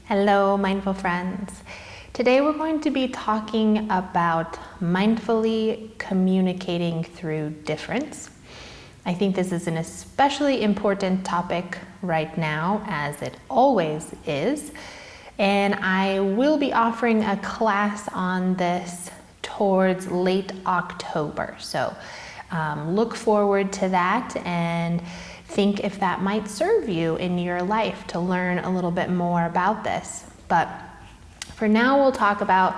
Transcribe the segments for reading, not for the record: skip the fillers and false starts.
Hello, mindful friends. Today we're going to be talking about mindfully communicating through difference. I think this is an especially important topic right now, as it always is, and I will be offering a class on this towards late October. So look forward to that and think if that might serve you in your life to learn a little bit more about this. But for now, we'll talk about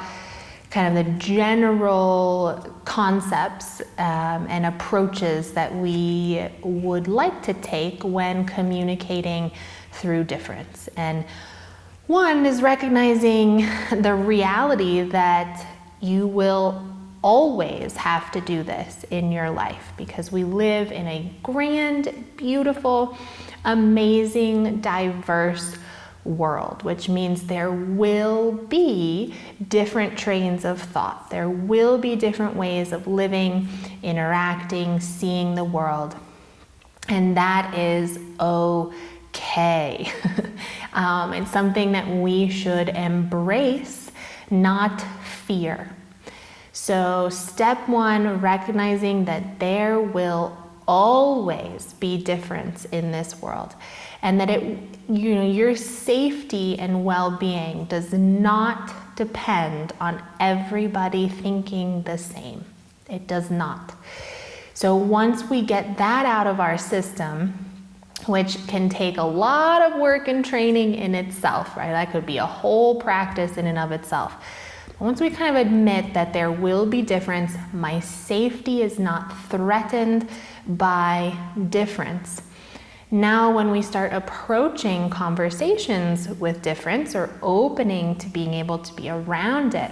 kind of the general concepts and approaches that we would like to take when communicating through difference. And one is recognizing the reality that you will always have to do this in your life, because we live in a grand, beautiful, amazing, diverse world, which means there will be different trains of thought. There will be different ways of living, interacting, seeing the world, and that is okay. It's something that we should embrace, not fear. So step one, recognizing that there will always be difference in this world, and that your safety and well-being does not depend on everybody thinking the same. It does not. So once we get that out of our system, which can take a lot of work and training in itself, right? That could be a whole practice in and of itself. Once we kind of admit that there will be difference, my safety is not threatened by difference. Now, when we start approaching conversations with difference or opening to being able to be around it,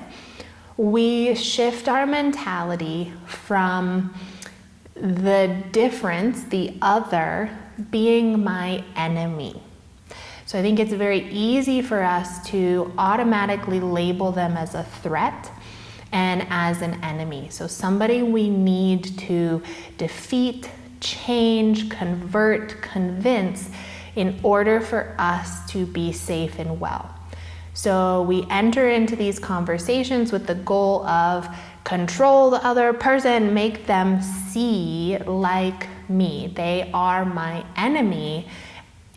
we shift our mentality from the difference, the other, being my enemy. So I think it's very easy for us to automatically label them as a threat and as an enemy. So somebody we need to defeat, change, convert, convince in order for us to be safe and well. So we enter into these conversations with the goal of control the other person, make them see like me. They are my enemy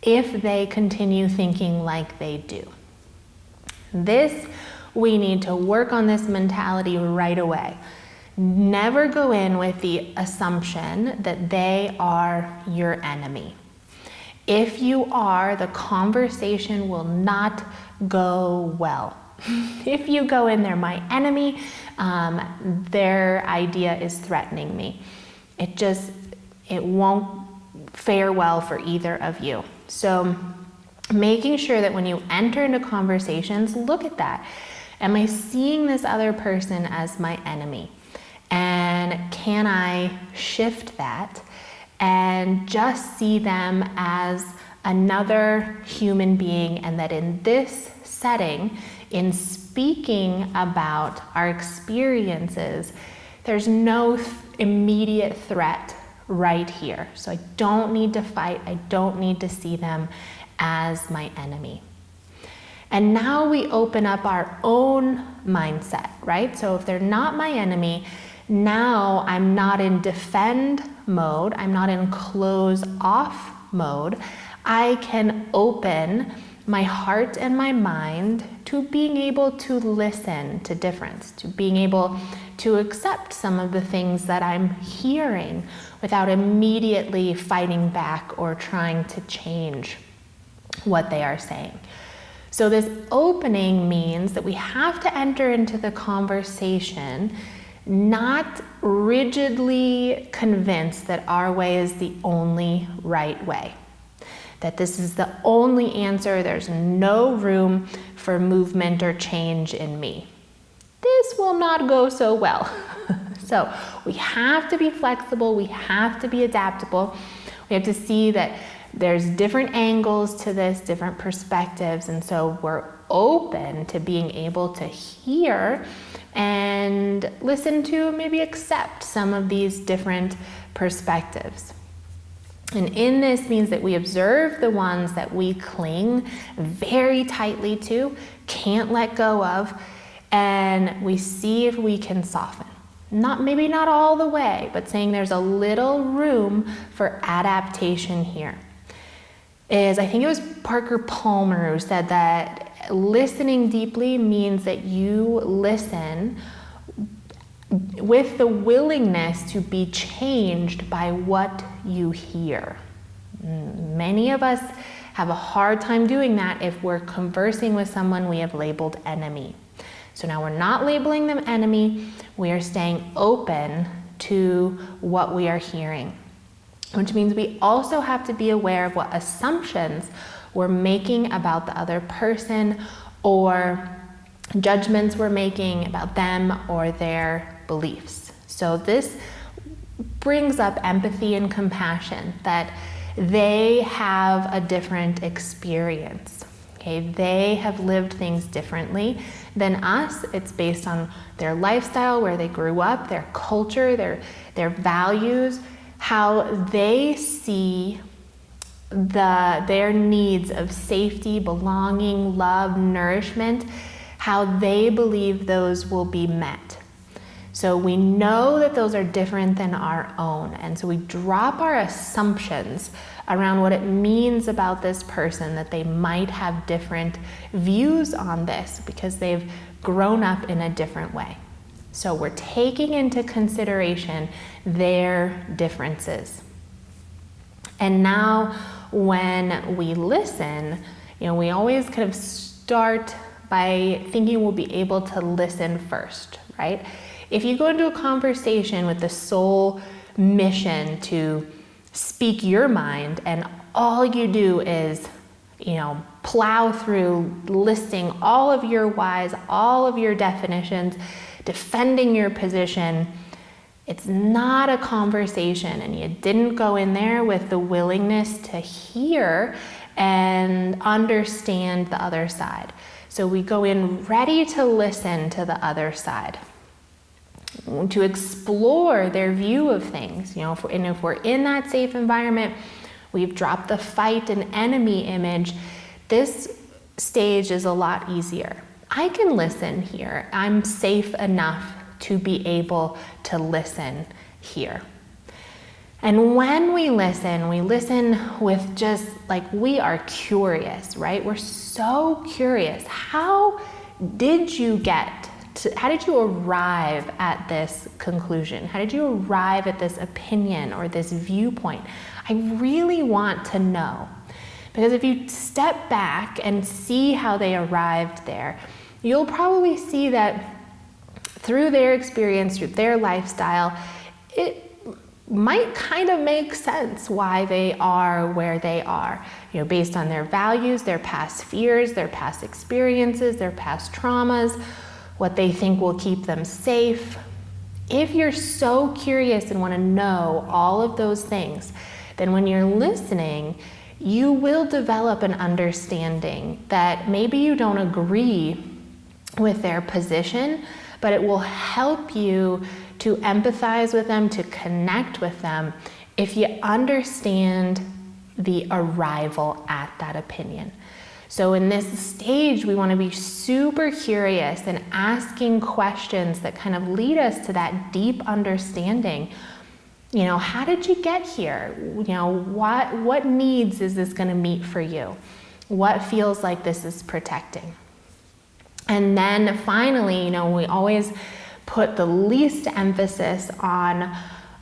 if they continue thinking like they do. We need to work on this mentality right away. Never go in with the assumption that they are your enemy. If you are, the conversation will not go well. If you go in there, my enemy, their idea is threatening me. It won't fare well for either of you. So making sure that when you enter into conversations, look at that. Am I seeing this other person as my enemy? And can I shift that and just see them as another human being, and that in this setting, in speaking about our experiences, there's no immediate threat right here. So I don't need to fight. I don't need to see them as my enemy. And now we open up our own mindset, right? So if they're not my enemy, now I'm not in defend mode. I'm not in close off mode. I can open my heart and my mind to being able to listen to difference, to being able to accept some of the things that I'm hearing without immediately fighting back or trying to change what they are saying. So this opening means that we have to enter into the conversation not rigidly convinced that our way is the only right way, that this is the only answer, there's no room for movement or change in me. This will not go so well. So we have to be flexible, we have to be adaptable, we have to see that there's different angles to this, different perspectives, and so we're open to being able to hear and listen to, maybe accept some of these different perspectives. And in this means that we observe the ones that we cling very tightly to, can't let go of, and we see if we can soften. Maybe not all the way, but saying there's a little room for adaptation here. I think it was Parker Palmer who said that listening deeply means that you listen with the willingness to be changed by what you hear. Many of us have a hard time doing that if we're conversing with someone we have labeled enemy. So now we're not labeling them enemy, we are staying open to what we are hearing, which means we also have to be aware of what assumptions we're making about the other person or judgments we're making about them or their beliefs. So this brings up empathy and compassion, that they have a different experience. Okay, they have lived things differently than us. It's based on their lifestyle, where they grew up, their culture, their values, how they see their needs of safety, belonging, love, nourishment, how they believe those will be met. So we know that those are different than our own, and so we drop our assumptions around what it means about this person, that they might have different views on this because they've grown up in a different way. So we're taking into consideration their differences. And now when we listen, we always kind of start by thinking we'll be able to listen first, right? If you go into a conversation with the sole mission to speak your mind and all you do is, plow through listing all of your whys, all of your definitions, defending your position, it's not a conversation, and you didn't go in there with the willingness to hear and understand the other side. So we go in ready to listen to the other side, to explore their view of things. If we're in that safe environment, we've dropped the fight and enemy image, this stage is a lot easier. I can listen here. I'm safe enough to be able to listen here. And when we listen with just we are curious, right? We're so curious. How did you arrive at this conclusion? How did you arrive at this opinion or this viewpoint? I really want to know. Because if you step back and see how they arrived there, you'll probably see that through their experience, through their lifestyle, it might kind of make sense why they are where they are, based on their values, their past fears, their past experiences, their past traumas, what they think will keep them safe. If you're so curious and want to know all of those things, then when you're listening, you will develop an understanding that maybe you don't agree with their position, but it will help you to empathize with them, to connect with them, if you understand the arrival at that opinion. So in this stage, we want to be super curious and asking questions that kind of lead us to that deep understanding. How did you get here? What needs is this going to meet for you? What feels like this is protecting? And then finally, we always put the least emphasis on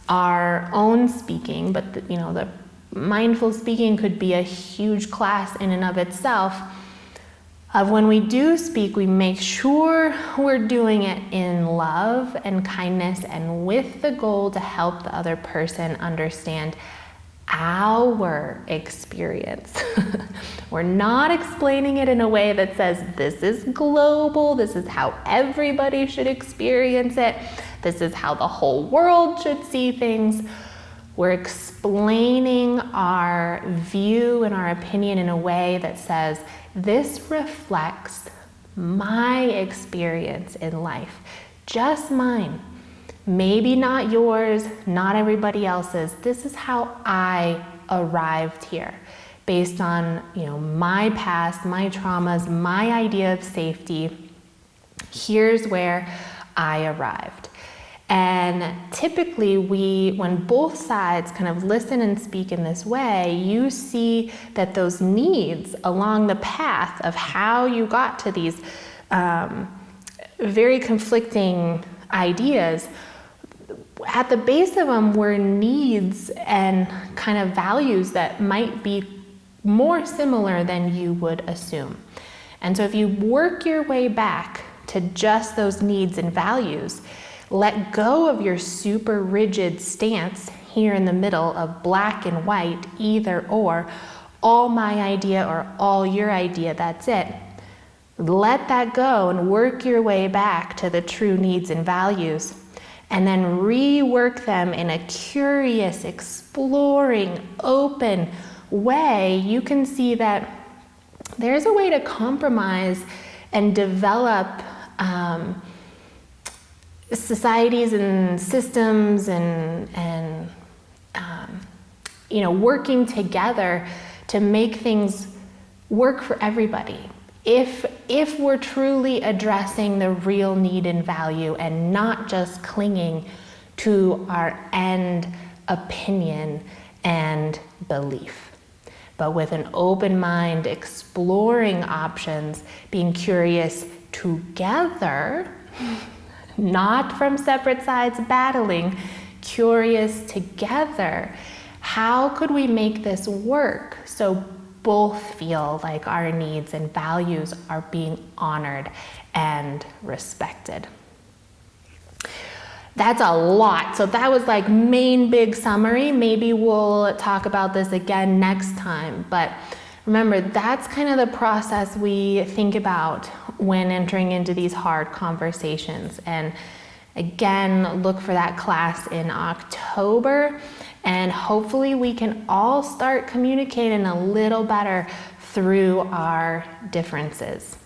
our own speaking, but the mindful speaking could be a huge class in and of itself. Of when we do speak, we make sure we're doing it in love and kindness and with the goal to help the other person understand our experience. We're not explaining it in a way that says this is global, this is how everybody should experience it, this is how the whole world should see things. We're explaining our view and our opinion in a way that says, this reflects my experience in life. just mine. Maybe not yours, not everybody else's. This is how I arrived here, based on, my past, my traumas, my idea of safety. Here's where I arrived. And typically when both sides kind of listen and speak in this way, you see that those needs along the path of how you got to these very conflicting ideas, at the base of them were needs and kind of values that might be more similar than you would assume. And so if you work your way back to just those needs and values, let go of your super rigid stance here in the middle of black and white, either or, all my idea or all your idea, that's it. Let that go and work your way back to the true needs and values, and then rework them in a curious, exploring, open way. You can see that there's a way to compromise and develop societies and systems and working together to make things work for everybody. If we're truly addressing the real need and value and not just clinging to our end opinion and belief, but with an open mind, exploring options, being curious together, not from separate sides battling, curious together. How could we make this work so both feel like our needs and values are being honored and respected? That's a lot. So that was like main big summary. Maybe we'll talk about this again next time. But remember, that's kind of the process we think about when entering into these hard conversations. And again, look for that class in October. And hopefully we can all start communicating a little better through our differences.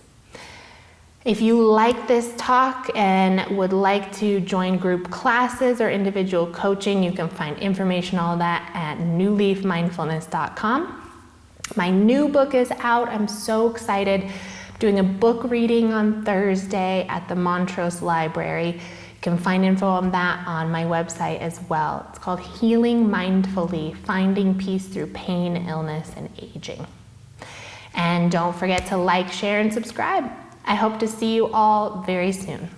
If you like this talk and would like to join group classes or individual coaching, you can find information on all that at newleafmindfulness.com. My new book is out. I'm so excited. I'm doing a book reading on Thursday at the Montrose Library. You can find info on that on my website as well. It's called Healing Mindfully, Finding Peace Through Pain, Illness, and Aging. And don't forget to like, share, and subscribe. I hope to see you all very soon.